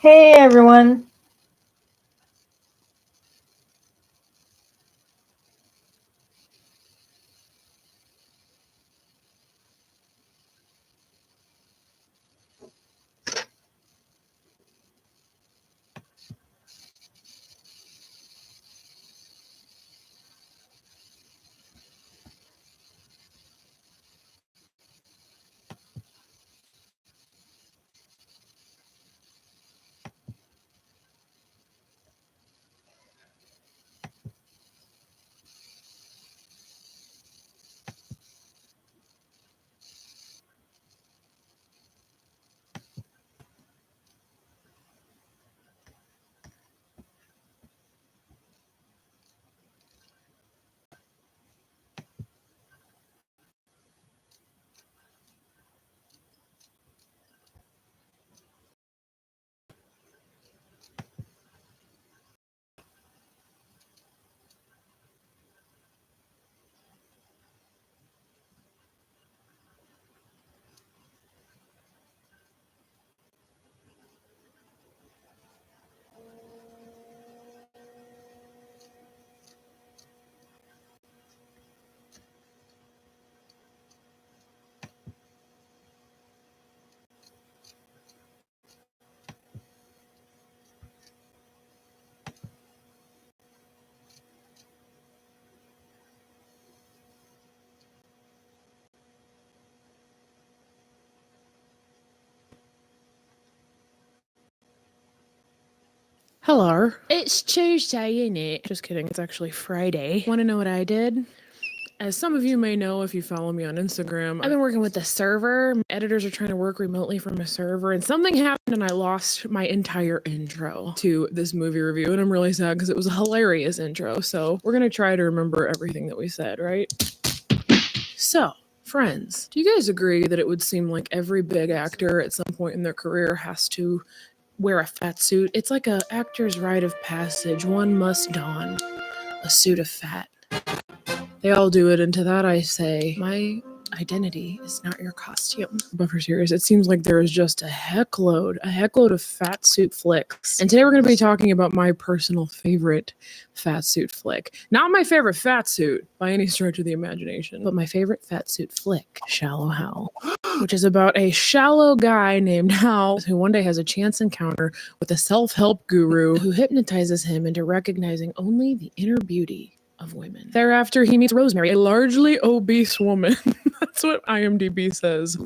Hey everyone. Hello. It's Tuesday, innit? Just kidding, it's actually Friday. Wanna know what I did? As some of you may know if you follow me on Instagram, I've been working with the server. Editors are trying to work remotely from a server, and something happened and I lost my entire intro to this movie review, and I'm really sad because it was a hilarious intro. So we're gonna try to remember everything that we said, right? So, friends, do you guys agree that it would seem like every big actor at some point in their career has to wear a fat suit? It's like a actor's rite of passage. One must don a suit of fat. They all do it, and to that I say, my identity is not your costume. But for serious, it seems like there is just a heckload of fat suit flicks. And today we're going to be talking about my personal favorite fat suit flick. Not my favorite fat suit by any stretch of the imagination, but my favorite fat suit flick, Shallow Hal, which is about a shallow guy named Hal who one day has a chance encounter with a self-help guru who hypnotizes him into recognizing only the inner beauty of women. Thereafter, he meets Rosemary, a largely obese woman. That's what IMDb says.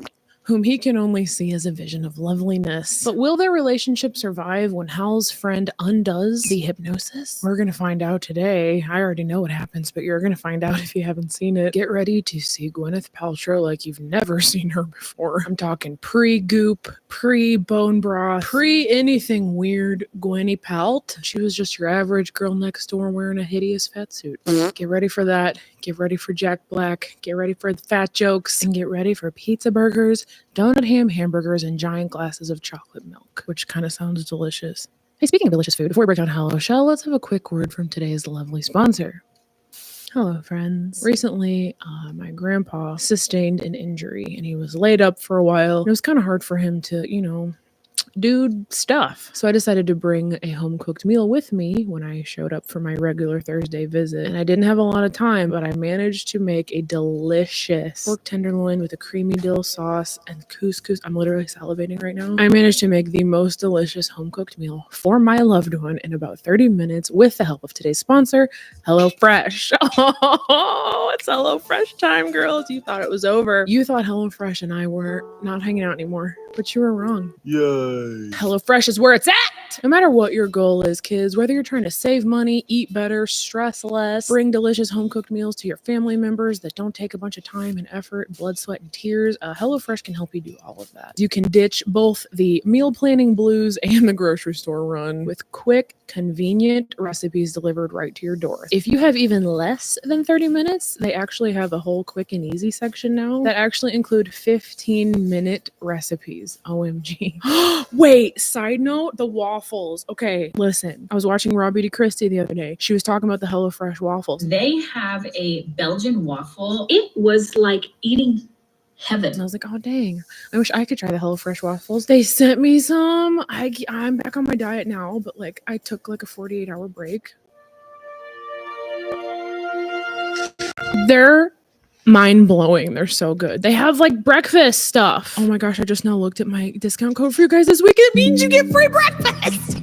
Whom he can only see as a vision of loveliness. But will their relationship survive when Hal's friend undoes the hypnosis? We're gonna find out today. I already know what happens, but you're gonna find out if you haven't seen it. Get ready to see Gwyneth Paltrow like you've never seen her before. I'm talking pre-goop, pre-bone broth, pre-anything weird Gwenny Palt. She was just your average girl next door wearing a hideous fat suit. Get ready for that. Get ready for Jack Black. Get ready for the fat jokes. And get ready for pizza burgers, donut ham hamburgers, and giant glasses of chocolate milk, which kind of sounds delicious. Hey, speaking of delicious food, before we break down Hello Shell, let's have a quick word from today's lovely sponsor. Hello, friends. Recently, my grandpa sustained an injury and he was laid up for a while. It was kind of hard for him to, do stuff. So I decided to bring a home cooked meal with me when I showed up for my regular Thursday visit. And I didn't have a lot of time, but I managed to make a delicious pork tenderloin with a creamy dill sauce and couscous. I'm literally salivating right now. I managed to make the most delicious home cooked meal for my loved one in about 30 minutes with the help of today's sponsor, HelloFresh. Oh, it's HelloFresh time, girls. You thought it was over. You thought HelloFresh and I were not hanging out anymore, but you were wrong. Yay. HelloFresh is where it's at! No matter what your goal is, kids, whether you're trying to save money, eat better, stress less, bring delicious home-cooked meals to your family members that don't take a bunch of time and effort, blood, sweat, and tears, HelloFresh can help you do all of that. You can ditch both the meal planning blues and the grocery store run with quick, convenient recipes delivered right to your door. If you have even less than 30 minutes, they actually have a whole quick and easy section now that actually include 15-minute recipes. OMG. Wait, side note, the waffles. Okay, listen. I was watching Robbie DeChristie the other day. She was talking about the HelloFresh waffles. They have a Belgian waffle. It was like eating heaven. And I was like, oh, dang. I wish I could try the HelloFresh waffles. They sent me some. I'm back on my diet now, but like I took like a 48-hour break. They're mind-blowing. They're so good. They have like breakfast stuff. Oh my gosh, I just now looked at my discount code for you guys this week. It means you get free breakfast.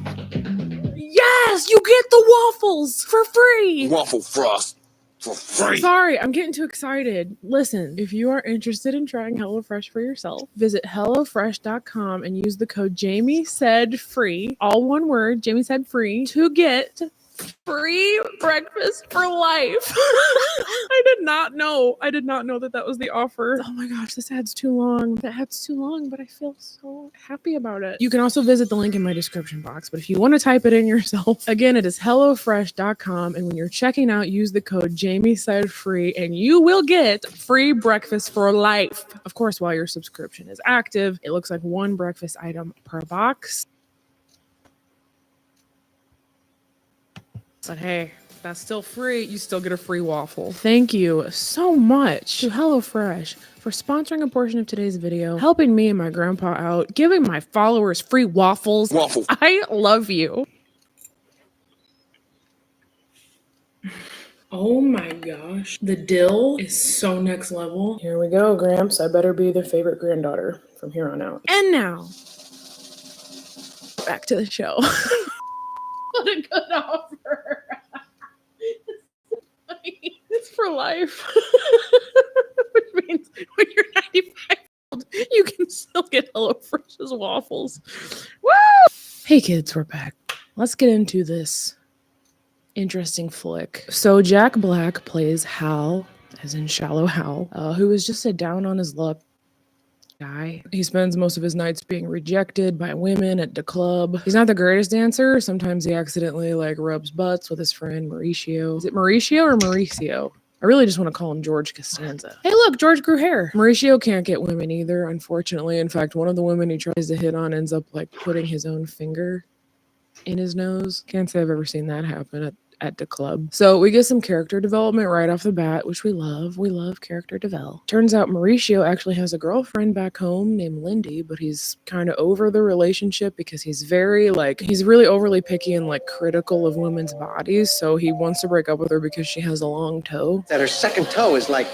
Yes, you get the waffles for free. Waffle Frost for free. Sorry, I'm getting too excited. Listen, if you are interested in trying HelloFresh for yourself, visit HelloFresh.com and use the code JamieSaidFree, all one word, Jamie Said Free, to get free breakfast for life. I did not know that was the offer. Oh my gosh, this ad's too long. That ad's too long, but I feel so happy about it. You can also visit the link in my description box, but if you want to type it in yourself, again, it is HelloFresh.com, and when you're checking out, use the code JamieSaidFree, and you will get free breakfast for life. Of course, while your subscription is active. It looks like one breakfast item per box. But hey, that's still free. You still get a free waffle. Thank you so much to HelloFresh for sponsoring a portion of today's video, helping me and my grandpa out, giving my followers free waffles. Waffle. I love you. Oh my gosh. The dill is so next level. Here we go, Gramps. I better be the favorite granddaughter from here on out. And now, back to the show. What a good offer. It's for life. Which means when you're 95 old, you can still get HelloFresh's waffles. Woo! Hey kids, we're back. Let's get into this interesting flick. So Jack Black plays Hal, as in Shallow Hal, who is just a down on his luck guy. He spends most of his nights being rejected by women at the club. He's not the greatest dancer. Sometimes he accidentally like rubs butts with his friend Mauricio. Is it Mauricio or Mauricio? I really just want to call him George Costanza. Hey look, George grew hair. Mauricio can't get women either, unfortunately. In fact, one of the women he tries to hit on ends up like putting his own finger in his nose. Can't say I've ever seen that happen at the club. So we get some character development right off the bat, which we love. We love character develop. Turns out Mauricio actually has a girlfriend back home named Lindy, but he's kind of over the relationship because he's really overly picky and like critical of women's bodies. So he wants to break up with her because she has a long toe. That her second toe is like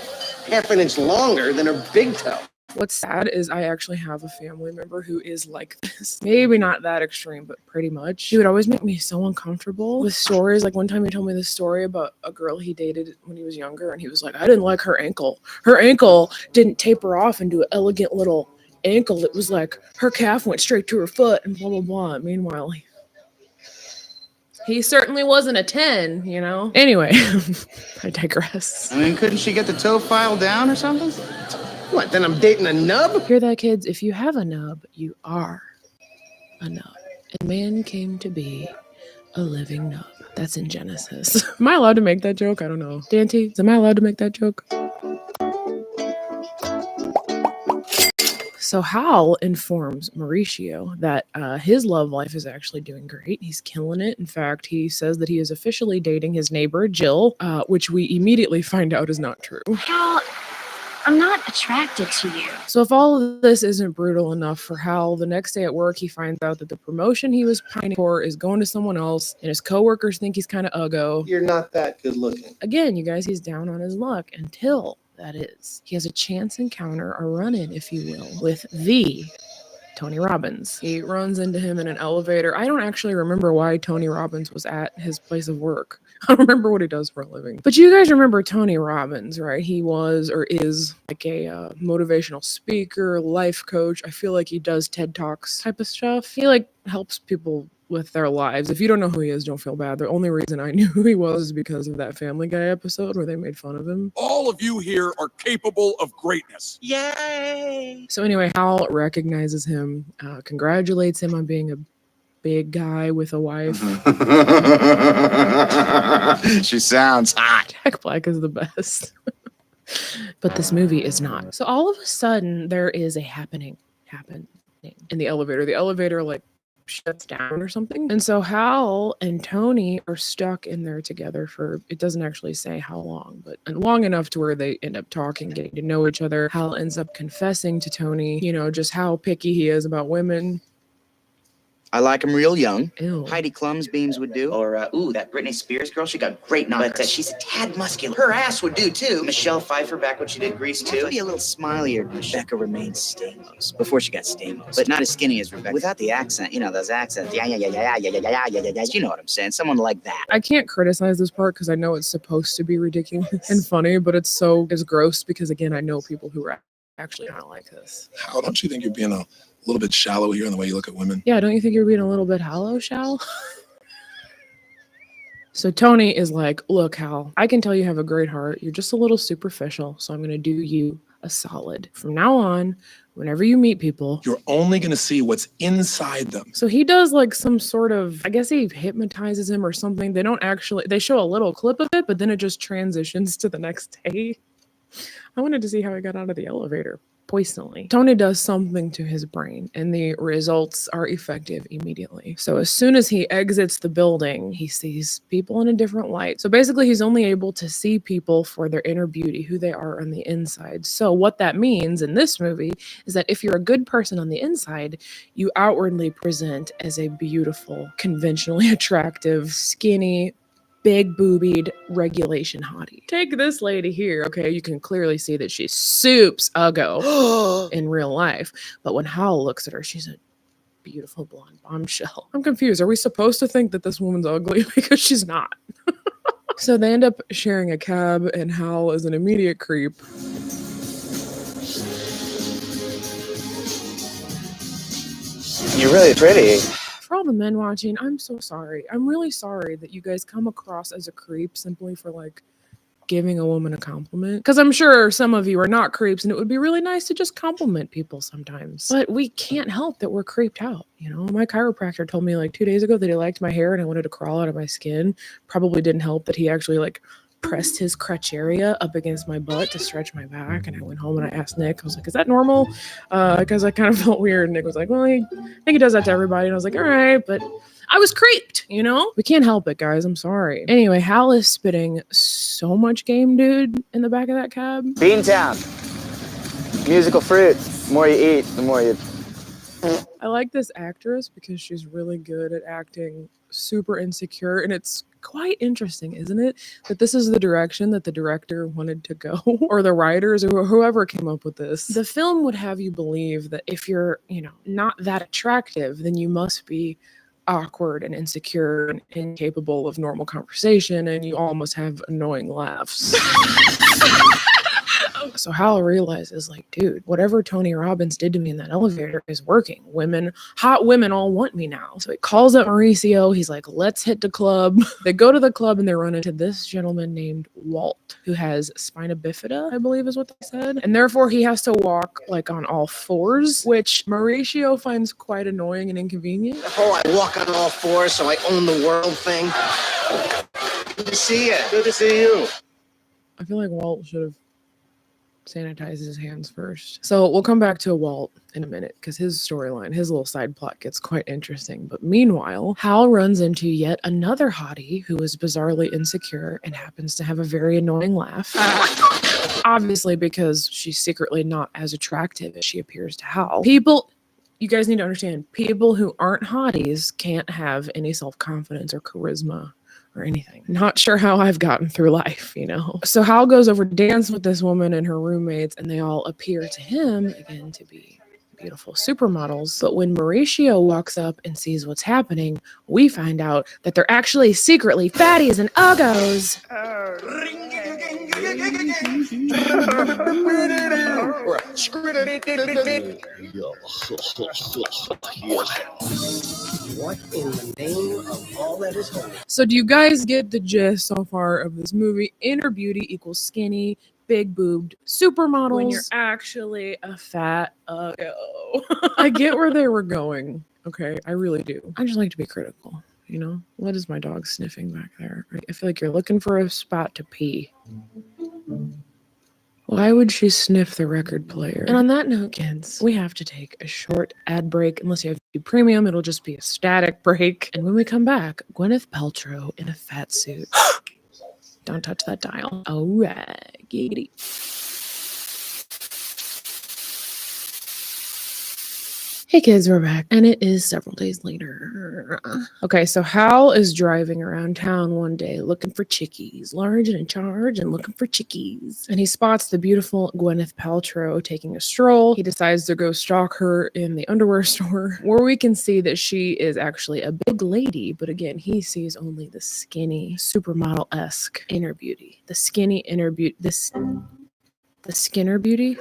half an inch longer than her big toe. What's sad is I actually have a family member who is like this. Maybe not that extreme, but pretty much. He would always make me so uncomfortable with stories. Like one time he told me this story about a girl he dated when he was younger, and he was like, I didn't like her ankle. Her ankle didn't taper off into an elegant little ankle. It was like her calf went straight to her foot and blah, blah, blah. Meanwhile, he certainly wasn't a 10, you know? Anyway, I digress. I mean, couldn't she get the toe file down or something? What, then I'm dating a nub? Hear that, kids? If you have a nub, you are a nub. And man came to be a living nub. That's in Genesis. Am I allowed to make that joke? I don't know. Dante, am I allowed to make that joke? So Hal informs Mauricio that his love life is actually doing great. He's killing it. In fact, he says that he is officially dating his neighbor, Jill, which we immediately find out is not true. Hal, I'm not attracted to you. So if all of this isn't brutal enough for Hal, the next day at work, he finds out that the promotion he was pining for is going to someone else, and his coworkers think he's kind of uggo. You're not that good looking. Again, you guys, he's down on his luck until, that is, he has a chance encounter, a run-in, if you will, with the Tony Robbins. He runs into him in an elevator. I don't actually remember why Tony Robbins was at his place of work. I don't remember what he does for a living. But you guys remember Tony Robbins, right? He was or is like a motivational speaker, life coach. I feel like he does TED Talks type of stuff. He like helps people with their lives. If you don't know who he is, don't feel bad. The only reason I knew who he was is because of that Family Guy episode where they made fun of him. All of you here are capable of greatness. Yay! So anyway, Hal recognizes him, congratulates him on being a big guy with a wife. She sounds hot. Jack Black is the best. But this movie is not. So all of a sudden, there is a happening in the elevator. The elevator like shuts down or something. And so Hal and Tony are stuck in there together for, it doesn't actually say how long, but long enough to where they end up talking, getting to know each other. Hal ends up confessing to Tony, you know, just how picky he is about women. I like him real young. Ew. Heidi Klum's beams would do. Or, ooh, that Britney Spears girl, she got great knockers. But she's a tad muscular. Her ass would do, too. Michelle Pfeiffer back when she did Grease, too. Maybe a little smilier. Rebecca remains Stamos. Before she got Stamos. But not as skinny as Rebecca. Without the accent, you know, those accents. Yeah. You know what I'm saying? Someone like that. I can't criticize this part because I know it's supposed to be ridiculous and funny, but it's gross because, again, I know people who are actually not like this. How don't you think you're being a little bit shallow here in the way you look at women? Yeah, don't you think you're being a little bit hollow, Shal? So Tony is like, look, Hal, I can tell you have a great heart. You're just a little superficial, so I'm going to do you a solid. From now on, whenever you meet people, You're only going to see what's inside them. so he does like some sort of, I guess he hypnotizes him or something. They show a little clip of it, but then it just transitions to the next day. I wanted to see how he got out of the elevator. Poisonally. Tony does something to his brain and the results are effective immediately. So as soon as he exits the building, he sees people in a different light. So basically he's only able to see people for their inner beauty, who they are on the inside. So what that means in this movie is that if you're a good person on the inside, you outwardly present as a beautiful, conventionally attractive, skinny, big boobied regulation hottie. Take this lady here. Okay, you can clearly see that she's soups uggo in real life. But when Hal looks at her, she's a beautiful blonde bombshell. I'm confused. Are we supposed to think that this woman's ugly? Because she's not. So they end up sharing a cab, and Hal is an immediate creep. You're really pretty. For all the men watching, I'm so sorry. I'm really sorry that you guys come across as a creep simply for like giving a woman a compliment. Because I'm sure some of you are not creeps and it would be really nice to just compliment people sometimes. But we can't help that we're creeped out. You know, my chiropractor told me like 2 days ago that he liked my hair and I wanted to crawl out of my skin. Probably didn't help that he actually like pressed his crotch area up against my butt to stretch my back. And I went home and I asked Nick, I was like, is that normal? Because I kind of felt weird. And Nick was like, well, I think he does that to everybody. And I was like, all right, but I was creeped, you know? We can't help it, guys. I'm sorry. Anyway, Hal is spitting so much game, dude, in the back of that cab. Beantown. Musical fruits. The more you eat, the more you... I like this actress because she's really good at acting super insecure, and it's quite interesting, isn't it, that this is the direction that the director wanted to go, or the writers, or whoever came up with this. The film would have you believe that if you're, you know, not that attractive, then you must be awkward and insecure and incapable of normal conversation, and you all must have annoying laughs. So Hal realizes, like, dude, whatever Tony Robbins did to me in that elevator is working. Hot women all want me now. So he calls up Mauricio. He's like, let's hit the club. They go to the club and they run into this gentleman named Walt, who has spina bifida, I believe is what they said. And therefore he has to walk like on all fours, which Mauricio finds quite annoying and inconvenient. The whole I walk on all fours so I own the world thing. Good to see you. Good to see you. I feel like Walt should have sanitizes his hands first. So we'll come back to Walt in a minute because his storyline, his little side plot gets quite interesting. But meanwhile, Hal runs into yet another hottie who is bizarrely insecure and happens to have a very annoying laugh. Obviously because she's secretly not as attractive as she appears to Hal. You guys need to understand, people who aren't hotties can't have any self-confidence or charisma or anything. Not sure how I've gotten through life, you know? So Hal goes over to dance with this woman and her roommates, and they all appear to him, again, to be beautiful supermodels. But when Mauricio walks up and sees what's happening, we find out that they're actually secretly fatties and uggos. What in the name of all that is holy? So do you guys get the gist so far of this movie? Inner beauty equals skinny, big boobed supermodels when you're actually a fat uggo. I get where they were going. Okay, I really do. I just like to be critical, you know? What is my dog sniffing back there? I feel like you're looking for a spot to pee. Why would she sniff the record player? And on that note, kids, we have to take a short ad break. Unless you have YouTube Premium, it'll just be a static break. And when we come back, Gwyneth Paltrow in a fat suit. Don't touch that dial. All right, giggity. Hey kids, we're back, and it is several days later. Okay, so Hal is driving around town one day looking for chickies, large and in charge and looking for chickies. And he spots the beautiful Gwyneth Paltrow taking a stroll. He decides to go stalk her in the underwear store, where we can see that she is actually a big lady, but again, he sees only the skinny, supermodel-esque inner beauty. The skinny inner beauty, the Skinner beauty?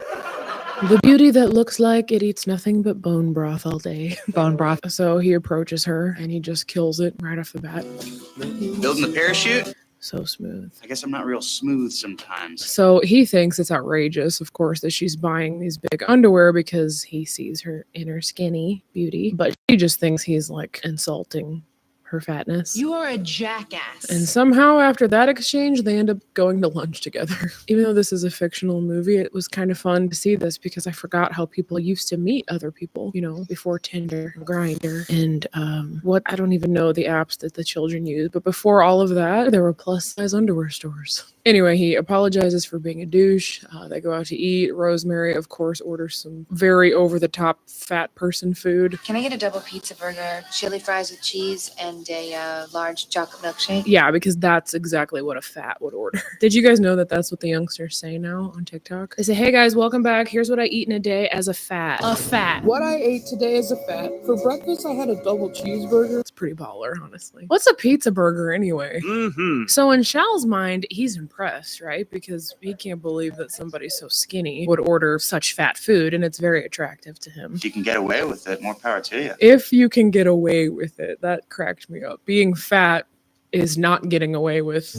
The beauty that looks like it eats nothing but bone broth all day. Bone broth. So he approaches her and he just kills it right off the bat. Building the parachute? So smooth. I guess I'm not real smooth sometimes. So he thinks it's outrageous, of course, that she's buying these big underwear because he sees her inner skinny beauty. But she just thinks he's like insulting her fatness. You are a jackass. And somehow after that exchange, they end up going to lunch together. Even though this is a fictional movie, it was kind of fun to see this because I forgot how people used to meet other people, you know, before Tinder, Grindr, and I don't even know the apps that the children use. But before all of that, there were plus size underwear stores. Anyway, he apologizes for being a douche. They go out to eat. Rosemary, of course, orders some very over-the-top fat person food. Can I get a double pizza burger, chili fries with cheese, and a large chocolate milkshake? Yeah, because that's exactly what a fat would order. Did you guys know that that's what the youngsters say now on TikTok? They say, hey guys, welcome back. Here's what I eat in a day as a fat. A fat. What I ate today as a fat. For breakfast, I had a double cheeseburger. It's pretty baller, honestly. What's a pizza burger anyway? So in Shal's mind, he's impressed, right? Because he can't believe that somebody so skinny would order such fat food, and it's very attractive to him. If you can get away with it, more power to you. If you can get away with it, that cracked me up. Being fat is not getting away with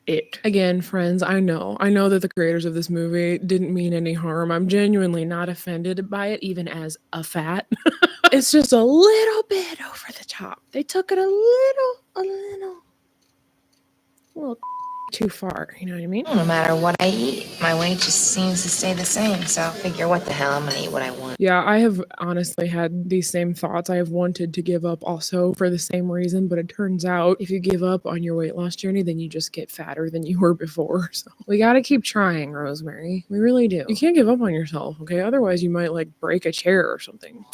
it. Again, friends, I know that the creators of this movie didn't mean any harm. I'm genuinely not offended by it, even as a fat. It's just a little bit over the top. They took it a little too far, you know what I mean? No matter what I eat, my weight just seems to stay the same. So I figure, what the hell, I'm gonna eat what I want. Yeah, I have honestly had these same thoughts. I have wanted to give up also for the same reason, but it turns out if you give up on your weight loss journey, then you just get fatter than you were before. So we gotta keep trying, Rosemary. We really do. You can't give up on yourself, okay? Otherwise you might like break a chair or something.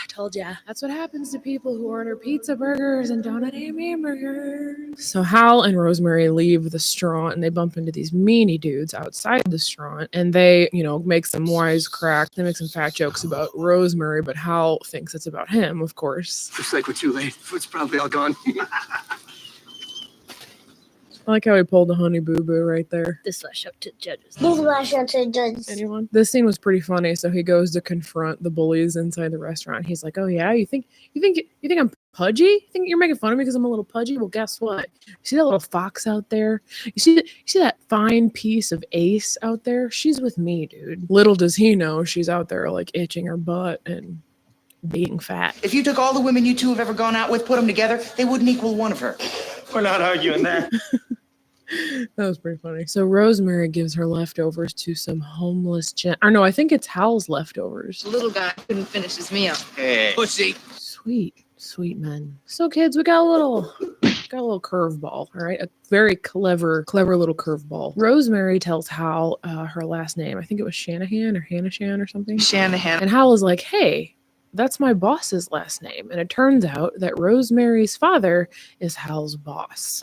Told ya. That's what happens to people who order pizza burgers and don't eat hamburgers. So Hal and Rosemary leave the Straunt and they bump into these meanie dudes outside the Straunt, and they, you know, make some wisecrack. They make some fat jokes about Rosemary, but Hal thinks it's about him, of course. Looks like we're too late. Food's probably all gone. I like how he pulled a Honey Boo Boo right there. This lash up to judges. This lash out to judges. Anyone? This scene was pretty funny. So he goes to confront the bullies inside the restaurant. He's like, "Oh yeah, you think I'm pudgy? You think you're making fun of me because I'm a little pudgy? Well, guess what? You see that little fox out there? You see that fine piece of Ace out there? She's with me, dude." Little does he know she's out there like itching her butt and being fat. If you took all the women you two have ever gone out with, put them together, they wouldn't equal one of her. We're not arguing that. That was pretty funny. So Rosemary gives her leftovers to some homeless I think it's Hal's leftovers. The little guy couldn't finish his meal. Hey. Pussy. Sweet men. So kids, we got a little curveball, all right? A very clever little curveball. Rosemary tells Hal her last name. I think it was Shanahan or Hanashan or something. Shanahan. And Hal is like, hey, that's my boss's last name. And it turns out that Rosemary's father is Hal's boss.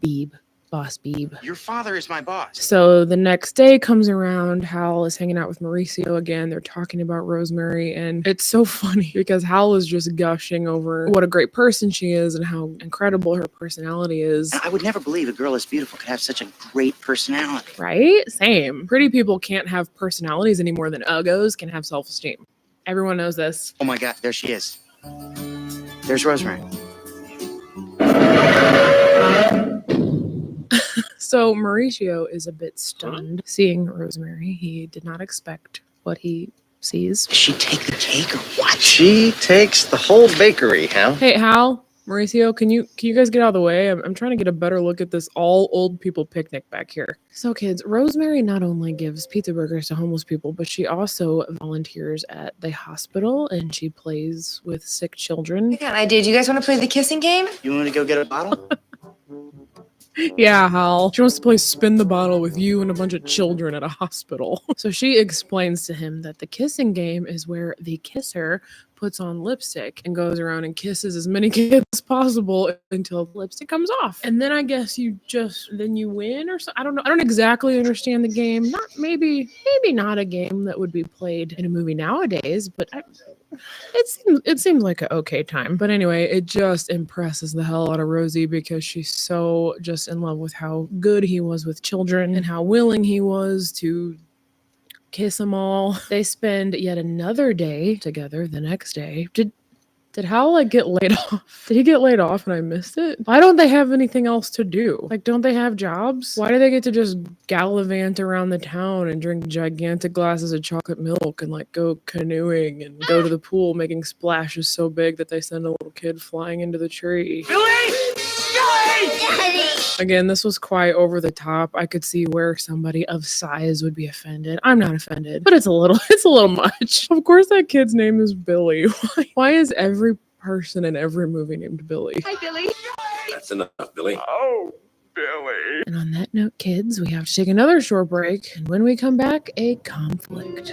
Beeb. Boss Beeb. Your father is my boss. So the next day comes around, Hal is hanging out with Mauricio again. They're talking about Rosemary, and it's so funny because Hal is just gushing over what a great person she is and how incredible her personality is. I would never believe a girl as beautiful could have such a great personality. Right? Same. Pretty people can't have personalities any more than uggos can have self-esteem. Everyone knows this. Oh my God, there she is. There's Rosemary. So Mauricio is a bit stunned seeing Rosemary. He did not expect what he sees. Does she take the cake or what? She takes the whole bakery, Hal. Hey, Hal, Mauricio, can you guys get out of the way? I'm trying to get a better look at this all old people picnic back here. So kids, Rosemary not only gives pizza burgers to homeless people, but she also volunteers at the hospital and she plays with sick children. I got an idea. Do you guys want to play the kissing game? You want to go get a bottle? Yeah, Hal. She wants to play spin the bottle with you and a bunch of children at a hospital. So she explains to him that the kissing game is where the kisser puts on lipstick and goes around and kisses as many kids as possible until the lipstick comes off. And then I guess you win or so. I don't know. I don't exactly understand the game. Maybe not a game that would be played in a movie nowadays, but it seems like an okay time. But anyway, it just impresses the hell out of Rosie because she's so just in love with how good he was with children and how willing he was to kiss them all. They spend yet another day together the next day. Did Hal get laid off? Did he get laid off and I missed it? Why don't they have anything else to do? Don't they have jobs? Why do they get to just gallivant around the town and drink gigantic glasses of chocolate milk and go canoeing and go to the pool making splashes so big that they send a little kid flying into the tree? Again, this was quite over the top. I could see where somebody of size would be offended. I'm not offended, but it's a little much. Of course, that kid's name is Billy. Why is every person in every movie named Billy? Hi, Billy. That's enough, Billy. Oh, Billy. And on that note, kids, we have to take another short break. And when we come back, a conflict.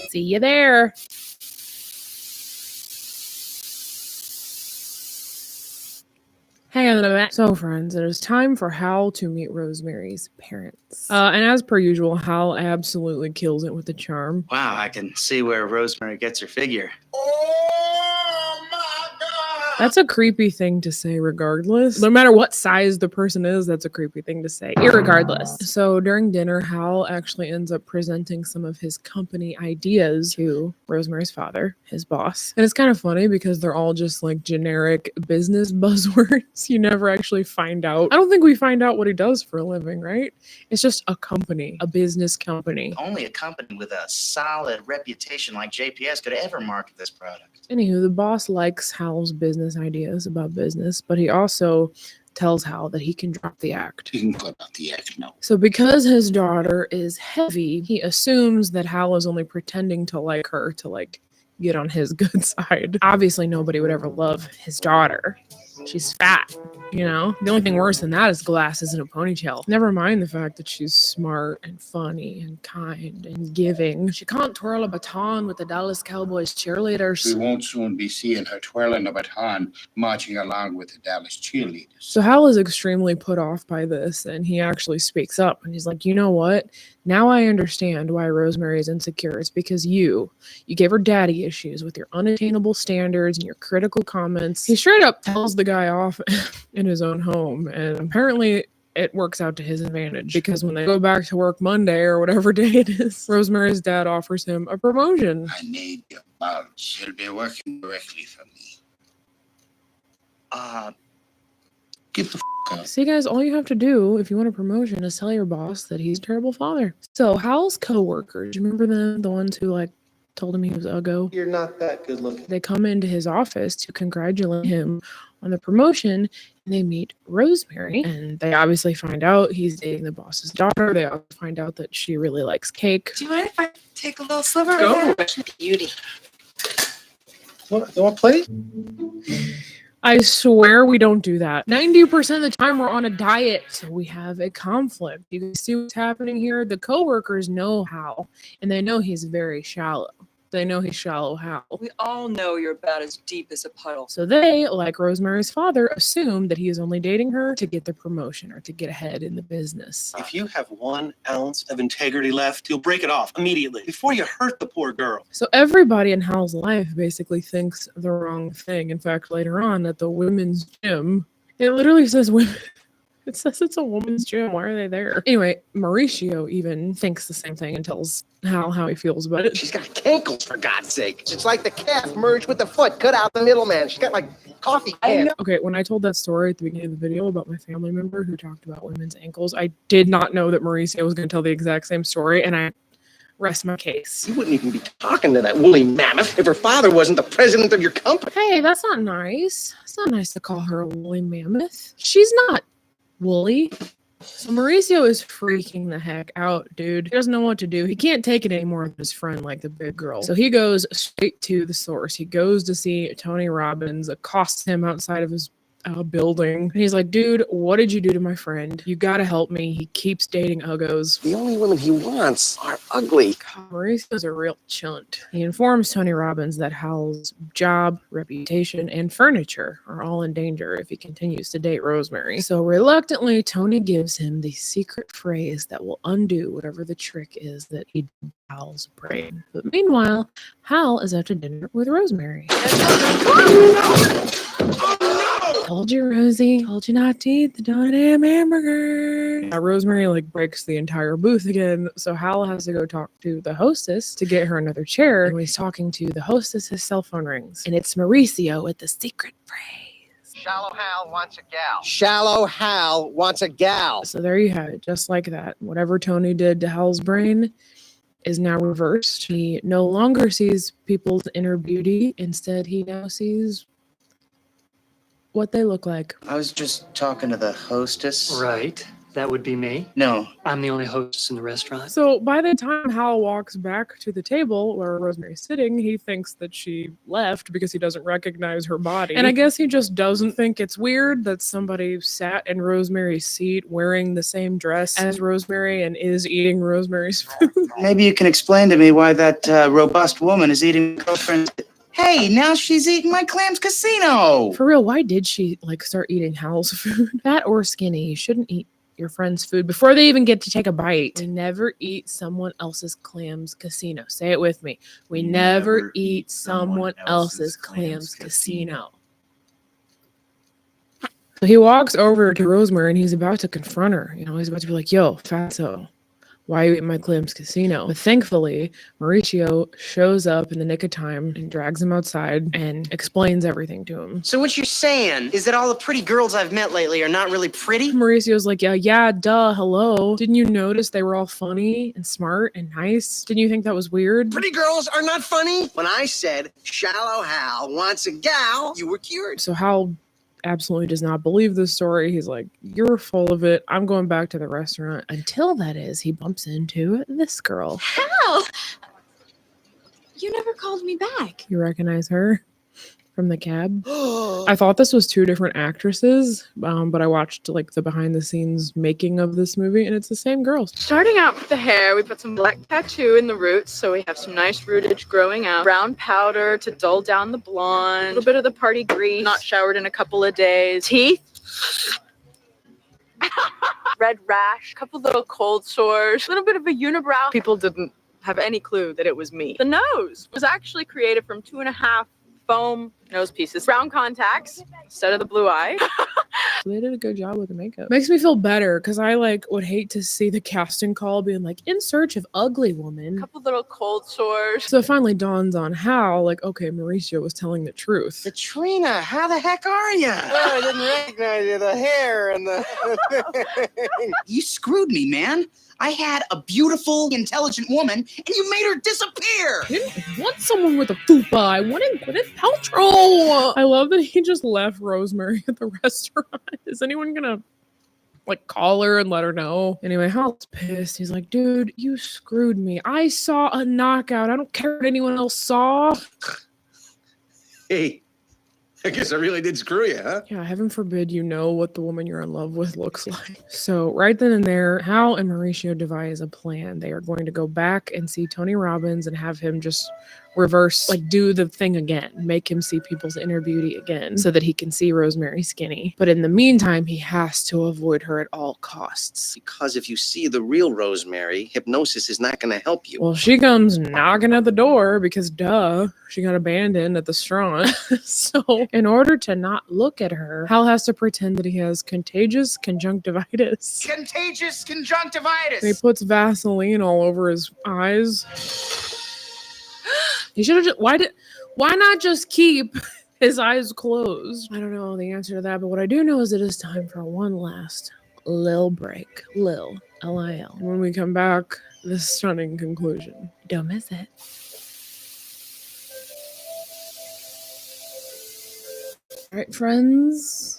See you there. Hang on a minute. So, friends, it is time for Hal to meet Rosemary's parents. And as per usual, Hal absolutely kills it with the charm. Wow, I can see where Rosemary gets her figure. That's a creepy thing to say regardless. No matter what size the person is, that's a creepy thing to say, irregardless. So during dinner, Hal actually ends up presenting some of his company ideas to Rosemary's father, his boss. And it's kind of funny because they're all just generic business buzzwords. You never actually find out. I don't think we find out what he does for a living, right? It's just a company, a business company. Only a company with a solid reputation like JPS could ever market this product. Anywho, the boss likes Hal's business ideas about business, but he also tells Hal that he can drop the act. You can put out the act, no. So because his daughter is heavy, he assumes that Hal is only pretending to like her to get on his good side. Obviously, nobody would ever love his daughter. She's fat, The only thing worse than that is glasses and a ponytail. Never mind the fact that she's smart and funny and kind and giving. She can't twirl a baton with the Dallas Cowboys cheerleaders. We won't soon be seeing her twirling a baton, marching along with the Dallas cheerleaders. So Hal is extremely put off by this, and he actually speaks up, and he's like, you know what? Now I understand why Rosemary is insecure. It's because you gave her daddy issues with your unattainable standards and your critical comments. He straight up tells the guy off in his own home, and apparently it works out to his advantage because when they go back to work Monday or whatever day it is, Rosemary's dad offers him a promotion. I need your bulge. She'll be working directly for me. Get the up. See, guys, all you have to do if you want a promotion is tell your boss that he's a terrible father. So Hal's co-workers, you remember them? The ones who told him he was uggo? You're not that good looking. They come into his office to congratulate him on the promotion, and they meet Rosemary, and they obviously find out he's dating the boss's daughter. They also find out that she really likes cake. Do you mind if I take a little sliver? Go. Beauty. You want to play? I swear we don't do that. 90% of the time we're on a diet, so we have a conflict. You can see what's happening here. The coworkers know Hal, and they know he's very shallow. They know he's shallow Hal. We all know you're about as deep as a puddle. So they, like Rosemary's father, assume that he is only dating her to get the promotion or to get ahead in the business. If you have 1 ounce of integrity left, you'll break it off immediately before you hurt the poor girl. So everybody in Hal's life basically thinks the wrong thing. In fact, later on at the women's gym, it literally says women. It says it's a woman's gym. Why are they there? Anyway, Mauricio even thinks the same thing and tells Hal how he feels about it. She's got cankles, for God's sake. It's like the calf merged with the foot. Cut out the middleman. She's got coffee can. Okay, when I told that story at the beginning of the video about my family member who talked about women's ankles, I did not know that Mauricio was going to tell the exact same story, and I rest my case. You wouldn't even be talking to that woolly mammoth if her father wasn't the president of your company. Hey, that's not nice. It's not nice to call her a woolly mammoth. She's not woolly. So Mauricio is freaking the heck out, dude. He doesn't know what to do. He can't take it anymore with his friend like the big girl. So he goes straight to the source. He goes to see Tony Robbins, accosts him outside of his building. And he's like, dude, what did you do to my friend? You gotta help me. He keeps dating uggos. The only women he wants are ugly. God, Mauricio's a real chunt. He informs Tony Robbins that Hal's job, reputation, and furniture are all in danger if he continues to date Rosemary. So reluctantly, Tony gives him the secret phrase that will undo whatever the trick is that he did to Hal's brain. But meanwhile, Hal is out to dinner with Rosemary. Told you, Rosie. Told you not to eat the damn hamburger. Rosemary breaks the entire booth again, so Hal has to go talk to the hostess to get her another chair. And when he's talking to the hostess, his cell phone rings, and it's Mauricio with the secret phrase. Shallow Hal wants a gal. Shallow Hal wants a gal. So there you have it, just like that. Whatever Tony did to Hal's brain is now reversed. He no longer sees people's inner beauty. Instead, he now sees what they look like. I was just talking to the hostess. Right. That would be me. No. I'm the only hostess in the restaurant. So by the time Hal walks back to the table where Rosemary's sitting, he thinks that she left because he doesn't recognize her body. And I guess he just doesn't think it's weird that somebody sat in Rosemary's seat wearing the same dress as Rosemary and is eating Rosemary's food. Maybe you can explain to me why that robust woman is eating my girlfriend's. Hey, now she's eating my Clams Casino. For real, why did she start eating Hal's food? Fat or skinny, you shouldn't eat your friend's food before they even get to take a bite. We never eat someone else's Clams Casino. Say it with me. We never eat someone else's Clams Casino. So he walks over to Rosemary and he's about to confront her. He's about to be like, yo, fatso, why are you eating my Clams Casino? But thankfully, Mauricio shows up in the nick of time and drags him outside and explains everything to him. So what you're saying is that all the pretty girls I've met lately are not really pretty? Mauricio's like, yeah, duh, hello. Didn't you notice they were all funny and smart and nice? Didn't you think that was weird? Pretty girls are not funny. When I said Shallow Hal wants a gal, you were cured. So Hal absolutely does not believe this story. He's like, you're full of it. I'm going back to the restaurant. Until that is, he bumps into this girl. Hal! You never called me back. You recognize her from the cab? I thought this was two different actresses, but I watched the behind the scenes making of this movie, and it's the same girl. Starting out with the hair, we put some black tattoo in the roots, so we have some nice rootage growing out. Brown powder to dull down the blonde. A little bit of the party grease. Not showered in a couple of days. Teeth. Red rash. Couple little cold sores. A little bit of a unibrow. People didn't have any clue that it was me. The nose was actually created from 2.5 foam nose pieces, brown contacts instead of the blue eye. They did a good job with the makeup. Makes me feel better because I would hate to see the casting call being in search of ugly woman. Couple little cold sores. So it finally dawns on Hal, okay, Mauricio was telling the truth. Katrina, how the heck are you? Well, I didn't recognize you. The hair and the... You screwed me, man. I had a beautiful, intelligent woman, and you made her disappear. I didn't want someone with a fupa. I wanted Gwyneth Paltrow. I love that he just left Rosemary at the restaurant. Is anyone gonna call her and let her know? Anyway, Hal's pissed. He's like, dude, you screwed me. I saw a knockout. I don't care what anyone else saw. Hey, I guess I really did screw you, huh? Yeah, heaven forbid you know what the woman you're in love with looks like. So right then and there, Hal and Mauricio devise a plan. They are going to go back and see Tony Robbins and have him just reverse, do the thing again, make him see people's inner beauty again so that he can see Rosemary skinny. But in the meantime, he has to avoid her at all costs. Because if you see the real Rosemary, hypnosis is not going to help you. Well, she comes knocking at the door because duh, she got abandoned at the restaurant. So in order to not look at her, Hal has to pretend that he has contagious conjunctivitis. Contagious conjunctivitis. And he puts Vaseline all over his eyes. He should have just, why not just keep his eyes closed? I don't know the answer to that, but what I do know is it is time for one last Lil break. Lil, L-I-L. When we come back, this stunning conclusion. Don't miss it. All right, friends.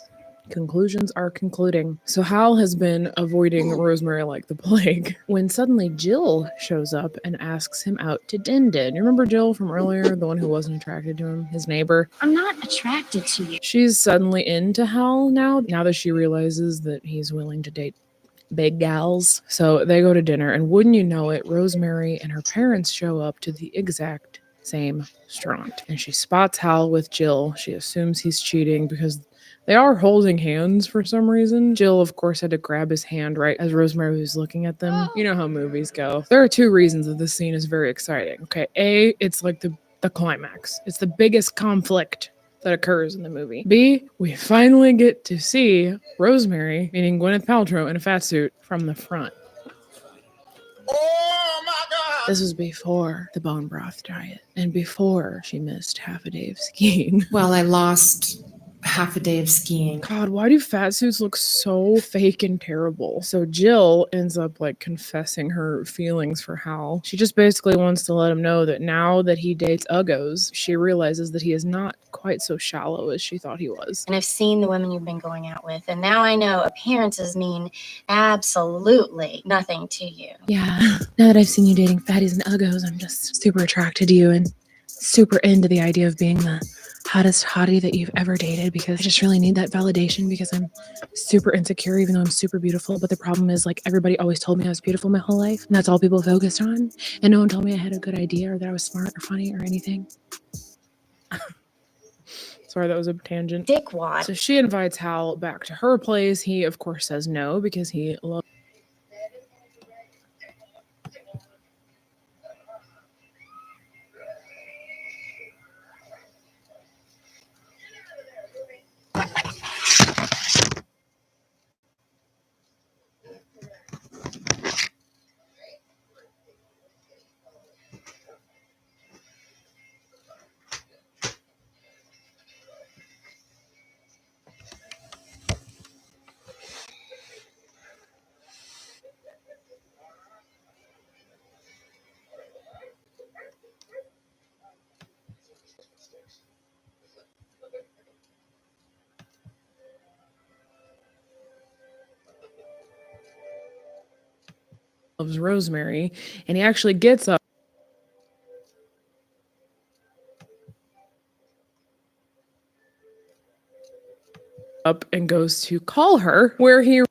Conclusions are concluding. So Hal has been avoiding Rosemary like the plague when suddenly Jill shows up and asks him out to Din Din. You remember Jill from earlier, the one who wasn't attracted to him, his neighbor? I'm not attracted to you. She's suddenly into Hal now that she realizes that he's willing to date big gals. So they go to dinner, and wouldn't you know it, Rosemary and her parents show up to the exact same restaurant. And she spots Hal with Jill. She assumes he's cheating because they are holding hands for some reason. Jill, of course, had to grab his hand right as Rosemary was looking at them. You know how movies go. There are two reasons that this scene is very exciting. Okay, A, it's like the climax. It's the biggest conflict that occurs in the movie. B, we finally get to see Rosemary, meaning Gwyneth Paltrow, in a fat suit from the front. Oh my God! This was before the bone broth diet and before she missed half a day of skiing. Well, I lost half a day of skiing. God, why do fat suits look so fake and terrible? So Jill ends up like confessing her feelings for Hal. She just basically wants to let him know that now that he dates Uggos, she realizes that he is not quite so shallow as she thought he was. And I've seen the women you've been going out with, and now I know appearances mean absolutely nothing to you. Yeah, now that I've seen you dating fatties and Uggos, I'm just super attracted to you and super into the idea of being the hottest hottie that you've ever dated, because I just really need that validation because I'm super insecure even though I'm super beautiful. But the problem is, like, everybody always told me I was beautiful my whole life, and that's all people focused on, and no one told me I had a good idea or that I was smart or funny or anything. Sorry, that was a tangent. Dickwad. So she invites Hal back to her place. He, of course, says no because he loves Rosemary, and he actually gets up and goes to call her, where he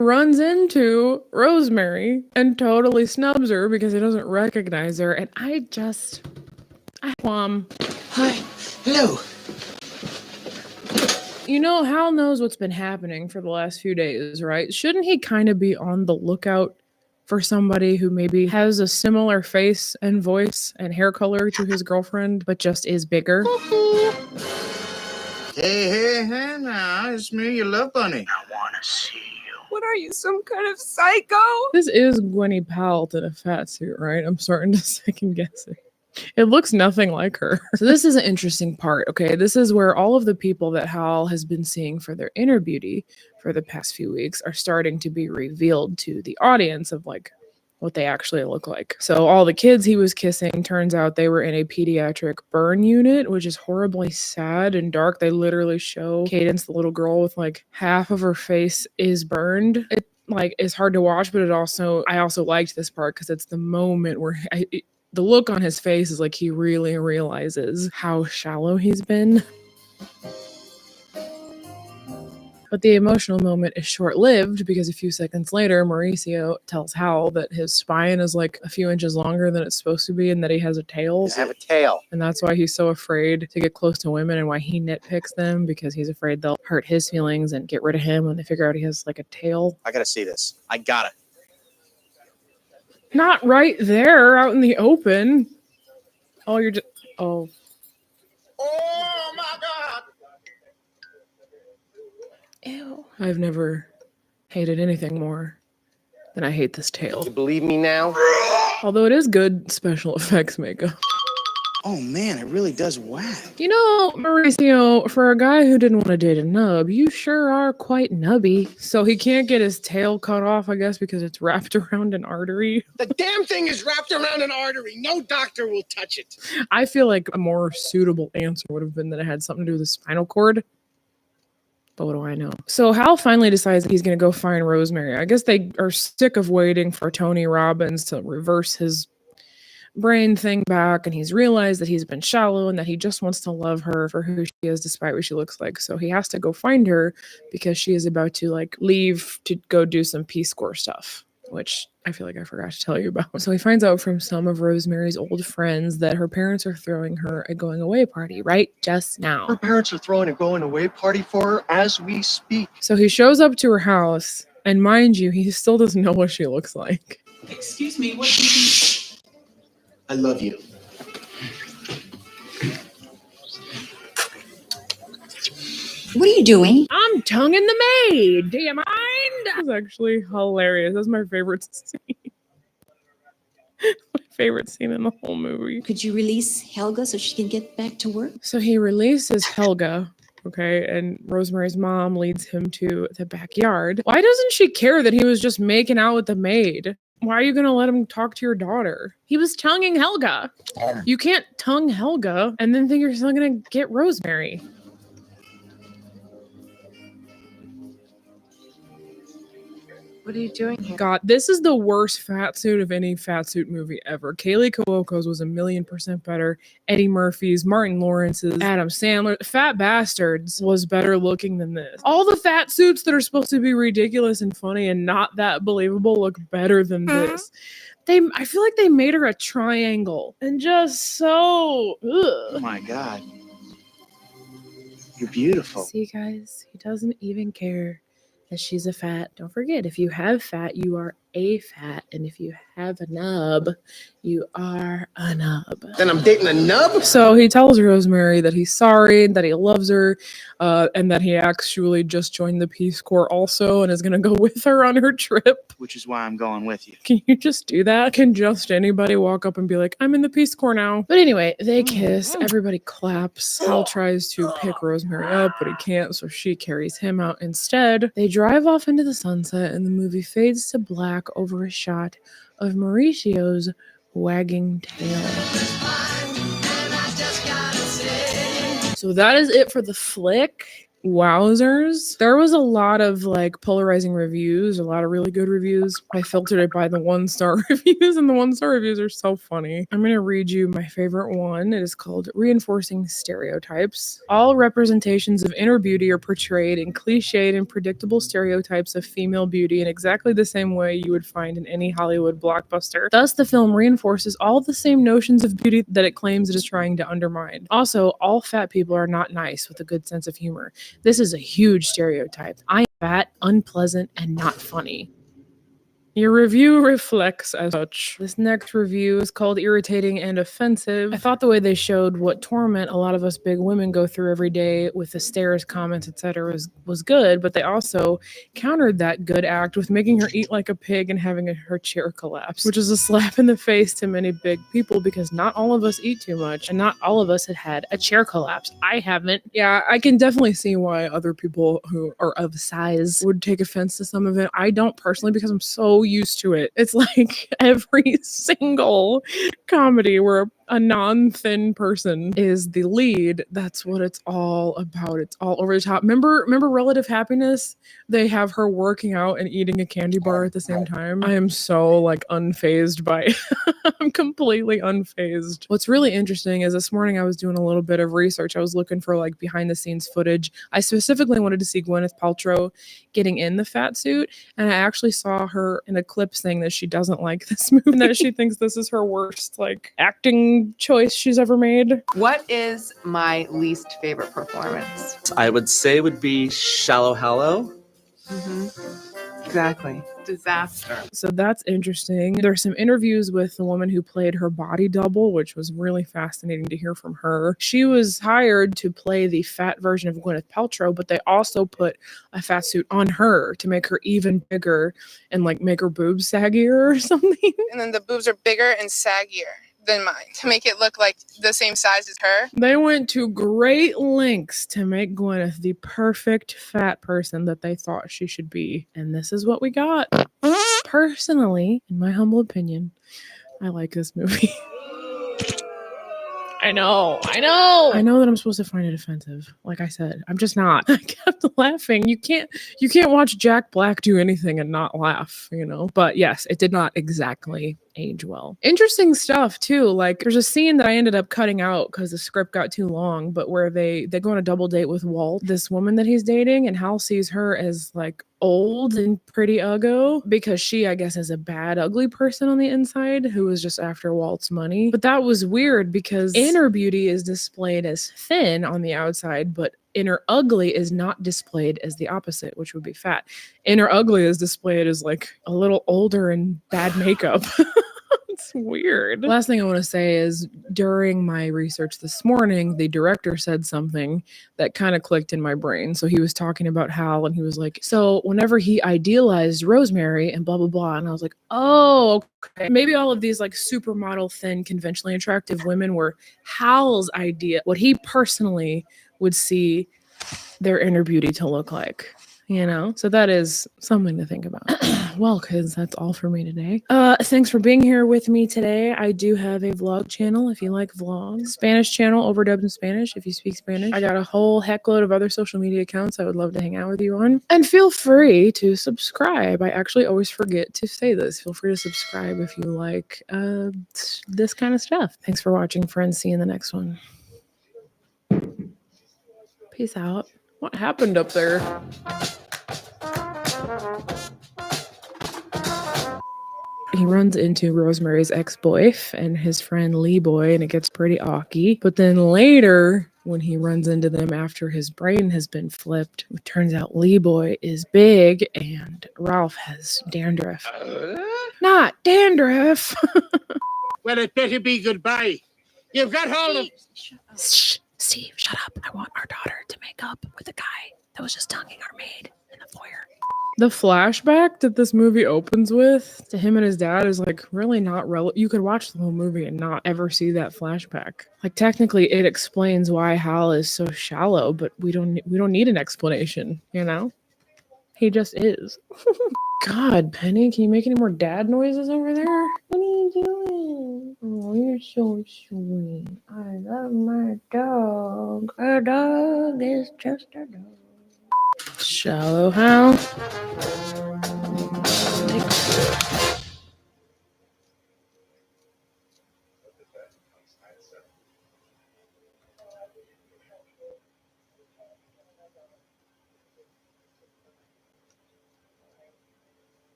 runs into Rosemary and totally snubs her because he doesn't recognize her. And I Hi. Hello. You know, Hal knows what's been happening for the last few days, right? Shouldn't he kind of be on the lookout for somebody who maybe has a similar face and voice and hair color to his girlfriend, but just is bigger? Hey, now, it's me, your love bunny. I want to see you. What are you, some kind of psycho? This is Gwenny Palt in a fat suit, right? I'm starting to second guess it. It looks nothing like her. So this is an interesting part, okay? This is where all of the people that Hal has been seeing for their inner beauty for the past few weeks are starting to be revealed to the audience of, like, what they actually look like. So all the kids he was kissing, turns out they were in a pediatric burn unit, which is horribly sad and dark. They literally show Cadence, the little girl, with like half of her face is burned. It like is hard to watch, but I also liked this part because it's the moment where the look on his face is like he really realizes how shallow he's been. But the emotional moment is short-lived because a few seconds later, Mauricio tells Hal that his spine is like a few inches longer than it's supposed to be and that he has a tail. I have a tail. And that's why he's so afraid to get close to women and why he nitpicks them, because he's afraid they'll hurt his feelings and get rid of him when they figure out he has like a tail. I gotta see this. I got it. Not right there out in the open. Oh, you're just... Oh. Oh my God! Ew. I've never hated anything more than I hate this tail. You believe me now? Although it is good special effects makeup. Oh man, it really does whack. You know, Mauricio, for a guy who didn't want to date a nub, you sure are quite nubby. So he can't get his tail cut off, I guess, because it's wrapped around an artery. The damn thing is wrapped around an artery. No doctor will touch it. I feel like a more suitable answer would have been that it had something to do with the spinal cord. But what do I know? So Hal finally decides that he's going to go find Rosemary. I guess they are sick of waiting for Tony Robbins to reverse his brain thing back, and he's realized that he's been shallow and that he just wants to love her for who she is despite what she looks like. So he has to go find her because she is about to like leave to go do some Peace Corps stuff, which I feel like I forgot to tell you about. So he finds out from some of Rosemary's old friends that her parents are throwing her a going away party right just now. Her parents are throwing a going away party for her as we speak. So he shows up to her house, and mind you, he still doesn't know what she looks like. Excuse me, what do you mean? I love you. What are you doing? I'm tonguing the maid. Do you mind? That's actually hilarious. That's my favorite scene. My favorite scene in the whole movie. Could you release Helga so she can get back to work? So he releases Helga, okay, and Rosemary's mom leads him to the backyard. Why doesn't she care that he was just making out with the maid? Why are you going to let him talk to your daughter? He was tonguing Helga. You can't tongue Helga and then think you're still going to get Rosemary. What are you doing here? God, this is the worst fat suit of any fat suit movie ever. Kaylee Cuoco's was 1,000,000% better. Eddie Murphy's, Martin Lawrence's, Adam Sandler, Fat Bastards was better looking than this. All the fat suits that are supposed to be ridiculous and funny and not that believable look better than this. I feel like they made her a triangle and just so. Oh my God. You're beautiful. See, guys, he doesn't even care that she's a fat. Don't forget, if you have fat, you are a fat. And if you have a nub, you are a nub. Then I'm dating a nub? So he tells Rosemary that he's sorry, that he loves her, and that he actually just joined the Peace Corps also and is going to go with her on her trip. Which is why I'm going with you. Can you just do that? Can just anybody walk up and be like, I'm in the Peace Corps now? But anyway, they kiss. Everybody claps. Hal tries to pick Rosemary up, but he can't, so she carries him out instead. They drive off into the sunset, and the movie fades to black over a shot of Mauricio's wagging tail. So that is it for the flick. Wowzers. There was a lot of like polarizing reviews, a lot of really good reviews. I filtered it by the 1-star reviews, and the 1-star reviews are so funny. I'm going to read you my favorite one. It is called Reinforcing Stereotypes. All representations of inner beauty are portrayed in cliched and predictable stereotypes of female beauty in exactly the same way you would find in any Hollywood blockbuster. Thus, the film reinforces all the same notions of beauty that it claims it is trying to undermine. Also, all fat people are not nice with a good sense of humor. This is a huge stereotype. I am fat, unpleasant, and not funny. Your review reflects as such. This next review is called Irritating and Offensive. I thought the way they showed what torment a lot of us big women go through every day with the stares, comments, etc. was good, but they also countered that good act with making her eat like a pig and having her chair collapse, which is a slap in the face to many big people because not all of us eat too much and not all of us had a chair collapse. I haven't. Yeah, I can definitely see why other people who are of size would take offense to some of it. I don't personally because I'm so used to it. It's like every single comedy where a non-thin person is the lead. That's what it's all about. It's all over the top. Remember Relative Happiness? They have her working out and eating a candy bar at the same time. I am so like unfazed by it. I'm completely unfazed. What's really interesting is this morning I was doing a little bit of research. I was looking for like behind the scenes footage. I specifically wanted to see Gwyneth Paltrow getting in the fat suit, and I actually saw her in a clip saying that she doesn't like this movie and that she thinks this is her worst like acting choice she's ever made. What is my least favorite performance? I would say would be Shallow Hallow. Exactly. Disaster. So that's interesting. There's some interviews with the woman who played her body double, which was really fascinating to hear from her. She was hired to play the fat version of Gwyneth Paltrow, but they also put a fat suit on her to make her even bigger and like make her boobs saggier or something. And then the boobs are bigger and saggier. than mine to make it look like the same size as her. They went to great lengths to make Gwyneth the perfect fat person that they thought she should be. And this is what we got. Personally, in my humble opinion, I like this movie. I know that I'm supposed to find it offensive. Like I said, I'm just not. I kept laughing. You can't watch Jack Black do anything and not laugh, you know? But yes, it did not exactly age well. Interesting stuff too. Like there's a scene that I ended up cutting out because the script got too long, but where they go on a double date with Walt, this woman that he's dating, and Hal sees her as like old and pretty uggo because she, I guess, is a bad, ugly person on the inside who was just after Walt's money. But that was weird because inner beauty is displayed as thin on the outside, but inner ugly is not displayed as the opposite, which would be fat. Inner ugly is displayed as like a little older and bad makeup. It's weird. Last thing I want to say is during my research this morning, the director said something that kind of clicked in my brain. So he was talking about Hal and he was like, so whenever he idealized Rosemary and blah, blah, blah. And I was like, oh, okay. Maybe all of these like supermodel, thin, conventionally attractive women were Hal's idea, what he personally would see their inner beauty to look like, you know? So that is something to think about. Well, kids, that's all for me today. Thanks for being here with me today. I do have a vlog channel if you like vlogs. Spanish channel, overdubbed in Spanish if you speak Spanish. I got a whole heckload of other social media accounts I would love to hang out with you on. And feel free to subscribe. I actually always forget to say this. Feel free to subscribe if you like this kind of stuff. Thanks for watching, friends. See you in the next one. Peace out. What happened up there? He runs into Rosemary's ex-boyf and his friend Lee Boy, and it gets pretty awky. But then later, when he runs into them after his brain has been flipped, it turns out Lee Boy is big and Ralph has dandruff. Not dandruff! Well, it better be goodbye. You've got hold of... Shh, Steve, shut up. I want our daughter to make up with a guy that was just tonguing our maid in the foyer. The flashback that this movie opens with to him and his dad is like really not relevant. You could watch the whole movie and not ever see that flashback. Like technically it explains why Hal is so shallow, but we don't need an explanation, you know? He just is. God, Penny, can you make any more dad noises over there? What are you doing? Oh, you're so sweet. I love my dog. A dog is just a dog. Shallow Hal.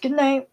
Good night.